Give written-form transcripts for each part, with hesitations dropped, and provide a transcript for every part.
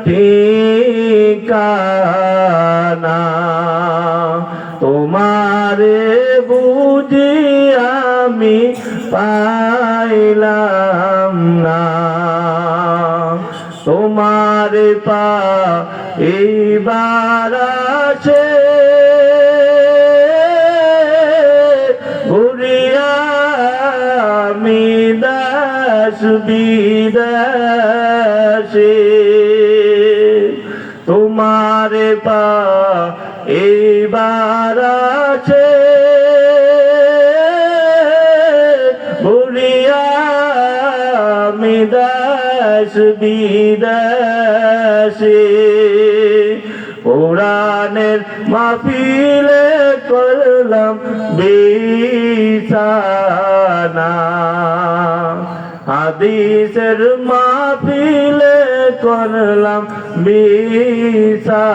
ঠিকানা। তোমারে বুঝি আমি পাইলাম না, তোমারে এইবার আছে ঘুরিয়া আমি দাস বিদাসে। তোমারে এইবার আছে ঘুরিয়া আমি দাস বিদাসে। কোরআনের মাহফিলে করলাম বিছানা, হাদিসের মাহফিলে করলাম বিছানা।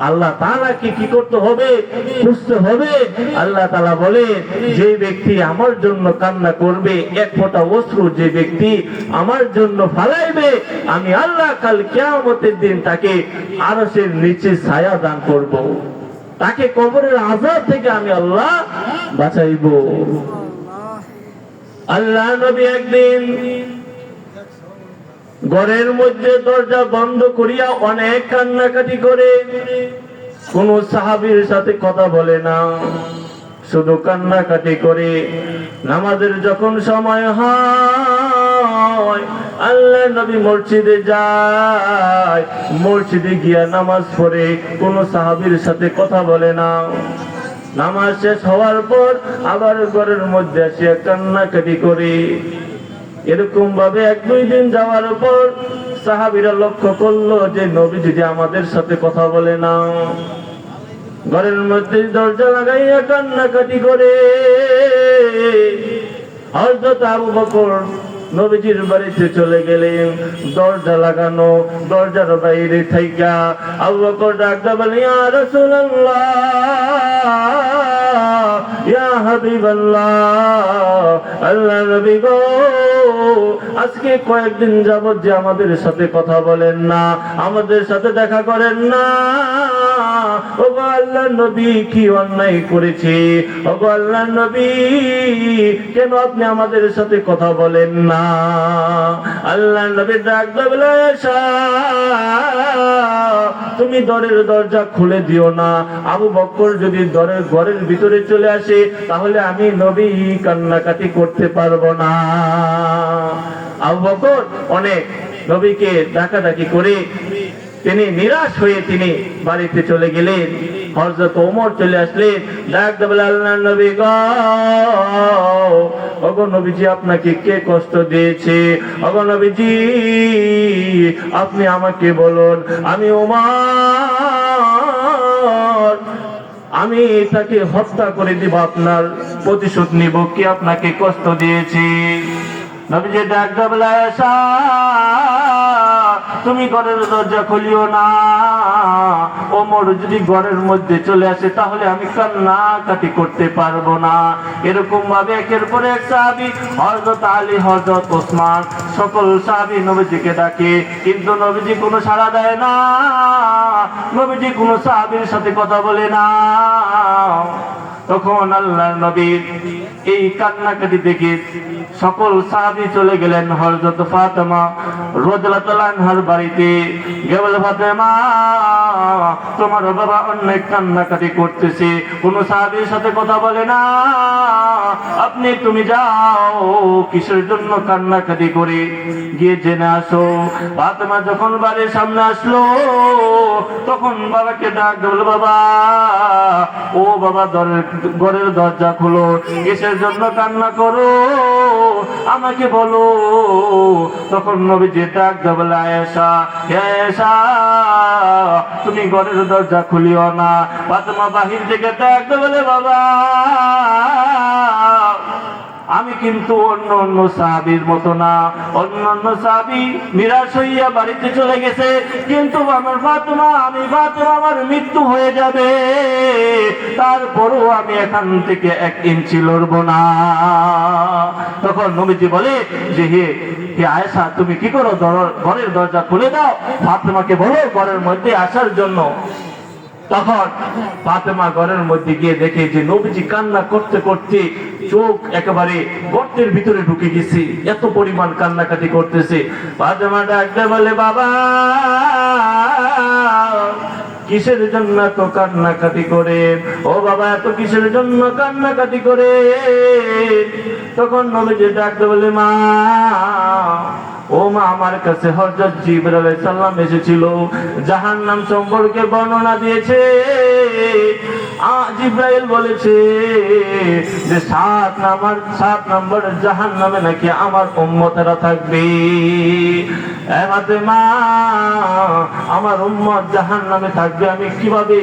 আল্লাহ তাআলাকে কি করতে হবে? খুঁজতে হবে। আল্লাহ তাআলা বলে, যে ব্যক্তি আমার জন্য কান্না করবে, এক ফোঁটা অশ্রু যে ব্যক্তি আমার জন্য ফালাইবে, আমি আল্লাহ কাল কিয়ামতের দিন তাকে আরশের নিচে ছায়া দান করব, তাকে কবরের আযাব থেকে আমি আল্লাহ বাঁচাইব। আল্লাহ নবী একদিন ঘরের মধ্যে দরজা বন্ধ করিয়া অনেক কান্নাকাটি করে, কোন সাহাবীর সাথে কথা বলে না, শুধু কান্নাকাটি করে। নামাজের যখন সময় হয় আল্লাহ নবী মসজিদে যায়, মসজিদে গিয়া নামাজ পড়ে, কোন সাহাবীর সাথে কথা বলে না। নামাজ শেষ হওয়ার পর আবার ঘরের মধ্যে আসিয়া কান্নাকাটি করে। এরকম ভাবে 1-2 দিন যাওয়ার পর সাহাবীরা লক্ষ্য করলো যে নবী যদি আমাদের সাথে কথা বলে না, ঘরের মধ্যে দরজা লাগাইয়া কান্নাকাটি করে। হযরত আবু বকর নবীজির বাড়িতে চলে গেলেন, দরজা লাগানো, দরজার বাইরে থাইকা আবু বকর ডাকতে বলে, ইয়া রাসূলুল্লাহ, ইয়া হাবিবাল্লাহ, আল্লাহর নবী গো, আজকে কয়েকদিন যাবত যে আমাদের সাথে কথা বলেন না, আমাদের সাথে দেখা করেন না, ওগো আল্লাহর নবী কি অন্যায় করেছি? ওগো আল্লাহর নবী, কেন আপনি আমাদের সাথে কথা বলেন না? আল্লাহর নবী ডাকতে বলে, আয়েশা, তুমি ঘরের দরজা খুলে দিও না। আবু বকর যদি ঘরের ভিতরে চলে আসে তাহলে আমি নবী কান্নাকাটি করতে পারবো না। আবু বকর অনেক নবীকে ডাকাডাকি করে তিনি নিরাশ হয়ে তিনি বাড়িতে চলে গেলেন। হযরত ওমর চলে আসলেন, ডাকতে বলে, আল্লাহর নবী গো, ওগো নবীজি, আপনাকে কে কষ্ট দিয়েছে? ওগো নবীজি, আপনি আমাকে বলুন, আমি ওমর, আমি তাকে হত্যা করে দিব, আপনার প্রতিশোধ নিব। কে আপনাকে কষ্ট দিয়েছে? নবীজি ডাকতে বলে, আয়েশা, তুমি ঘরের দরজা খুলিও না। ওমর যদি ঘরের মধ্যে চলে আসে তাহলে আমি কান্নাকাটি করতে পারবো না। এরকম ভাবে একের পর এক সাহাবী, হযরত আলী, হযরত ওসমান, সকল সাহাবী নবীজিকে ডাকে, কিন্তু নবীজি কোনো সাড়া দেয় না, নবীজি কোনো সাহাবীর সাথে কথা বলে না। তখন আল্লাহর নবীর এই কান্নাকাটি দেখে সকল সাহাবী চলে গেলেন হযরত ফাতেমা রাদিয়াল্লাহু আনহার বাড়িতে। গেল, ফাতেমা, তোমার বাবা অনেক কান্নাকাটি করতেছে, কোন সাহাবীর সাথে কথা বলে না, তুমি যাও, কিসের জন্য কান্নাকাটি করে গিয়ে জেনে আসো। ফাতেমা যখন বাড়ির সামনে আসলো তখন বাবাকে ডাক দিল, বাবা, ও বাবা, ঘরের দরজা খুলো, কিসের জন্য কান্না করো, আমাকে বলো। তখন নবীজি ডাক দিয়ে বলে, আয়েশা, হে আয়েশা, তুমি ঘরের দরজা খুলিও না। ফাতেমা বাহির থেকে ডাক দিয়ে বলে, বাবা, আমি কিন্তু অন্য সাহাবীর মতো না। অন্য সাহাবী নিরাশ হইয়া বাড়িতে চলে গেছে, কিন্তু আমার ফাতেমা, আমার মৃত্যু হয়ে যাবে, তারপরও আমি এখান থেকে 1 ইঞ্চি লড়বো না। তখন নবীজি বলে যে, হে হে আয়েশা, তুমি কি করো? ঘরের দরজা খুলে দাও, ফাতেমাকে বলো ঘরের মধ্যে আসার জন্য। তখন ফাতেমা ঘরের মধ্যে গিয়ে দেখে যে নবীজি কান্না করতে করতে চোখ একেবারে গর্তের ভিতরে ঢুকে গেছে, এত পরিমাণ কান্নাকাটি করতেছে। ফাতেমা ডাকতে বলে, বাবা কিসের জন্য এত কান্নাকাটি করে? ও বাবা, এত কিসের জন্য কান্নাকাটি করে? তখন নবীজি ডাকতে বলে, মা, ও মা, আমার কাছে হযরত জিবরাইল আলাইহিস সালাম এসেছিল, জাহান্নাম সম্পর্কে বর্ণনা দিয়েছে। জিবরাইল বলেছে যে 7 নম্বর জাহান্নামে নাকি আমার উম্মতেরা থাকবে। মা, আমার উম্মত জাহান্নামে থাকবে, আমি কিভাবে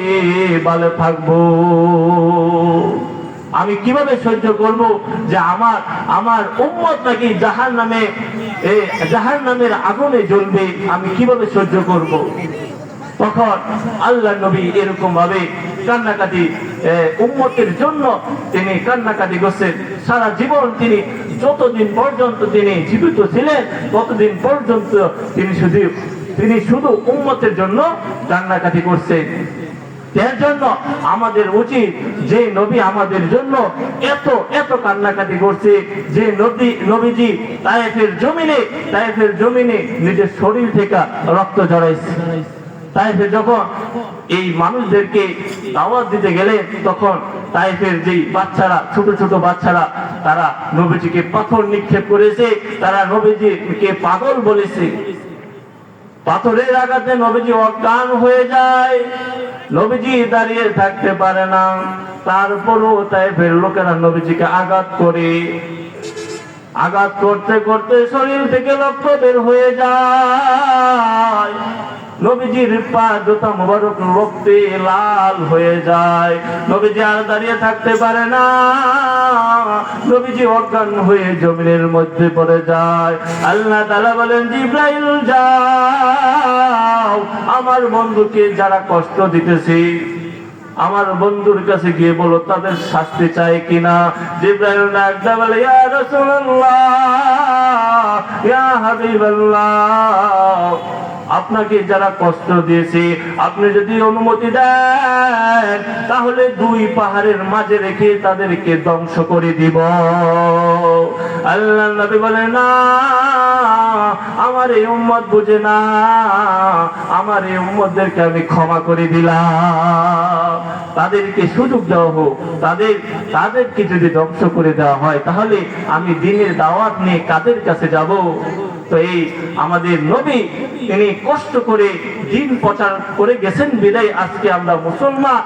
ভালো থাকবো? আমি কিভাবে সহ্য করব যে আমার উম্মত নাকি জাহান্নামের আগুনে জ্বলবে? আমি কিভাবে সহ্য করব? তখন আল্লাহ নবী এরকম ভাবে কান্নাকাটি উম্মতের জন্য তিনি কান্নাকাটি করছেন। সারা জীবন তিনি যতদিন পর্যন্ত তিনি জীবিত ছিলেন ততদিন পর্যন্ত তিনি শুধু উম্মতের জন্য কান্নাকাটি করছেন। এর জন্য আমাদের উচিত, যে নবী আমাদের জন্য এত কান্নাকাটি করছে, যে নবীজি তায়েফের জমিনে নিজের শরীর থেকে রক্ত ঝরাইছে। তায়েফে যখন এই মানুষদেরকে দাওয়াত দিতে গেলেন, তখন তায়েফের যেই বাচ্চারা, ছোট ছোট বাচ্চারা, তারা নবীজিকে পাথর নিক্ষেপ করেছে, তারা নবীজিকে পাগল বলেছে। পাথরের আঘাতে নবীজি অজ্ঞান হয়ে যায়, নবীজি দাঁড়িয়ে থাকতে পারে না। তারপরও তায়েফের লোকেরা নবীজিকে আঘাত করতে করতে শরীর থেকে রক্ত বের হয়ে যায়। নবীজির পা জুতা মুবারক রক্তে লাল হয়ে যায়। নবীজি আর দাঁড়িয়ে থাকতে পারে না, নবীজি অজ্ঞান হয়ে জমিনের মধ্যে পড়ে যায়। আল্লাহ তাআলা বলেন, জিবরাইল যাও, আমার বন্ধুকে যারা কষ্ট দিতেছে আমার বন্ধুর কাছে গিয়ে বলো তাদের শাস্তি চায় কিনা। জিবরাইল ডাকতে বলে, ইয়া রাসূলুল্লাহ, ইয়া হাবিবাল্লাহ, আপনাকে যারা কষ্ট দিয়েছে আপনি যদি অনুমতি দেন তাহলে 2 পাহাড়ের মাঝে রেখে তাদেরকে ধ্বংস করে দিব। আল্লাহ নবী বলে, না, আমার এই উম্মত বুঝে না, আমার এই উম্মতদেরকে আমি ক্ষমা করে দিলাম। তাদেরকে সুযোগ দেওয়া হোক, তাদেরকে যদি ধ্বংস করে দেওয়া হয় তাহলে আমি দ্বীনের দাওয়াত নিয়ে কাদের কাছে যাব? তো এই আমাদের নবী তিনি কষ্ট করে দ্বীন প্রচার করে গেছেন বিদায় আজকে আমরা মুসলমান,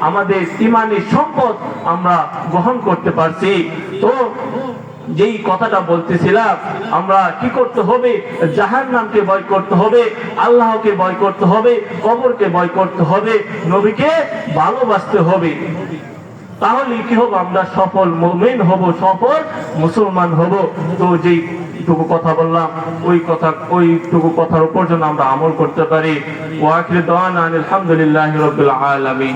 আমাদের ঈমানি সম্পদ আমরা গ্রহণ করতে পারছি। তো যেই কথাটা বলতেছিলাম, আমরা কি করতে হবে? জাহান্নামকে ভয় করতে হবে, আল্লাহকে ভয় করতে হবে, কবরকে ভয় করতে হবে, নবীকে ভালোবাসতে হবে। তাহলে কি হবে? আমরা সফল মুমিন হব, সফল মুসলমান হব। তো যেইটুকু কথা বললাম ওইটুকু কথার উপর যেন আমরা আমল করতে পারি। ওয়া আখিরু দাওয়ানা আলহামদুলিল্লাহি রাব্বিল আলামিন।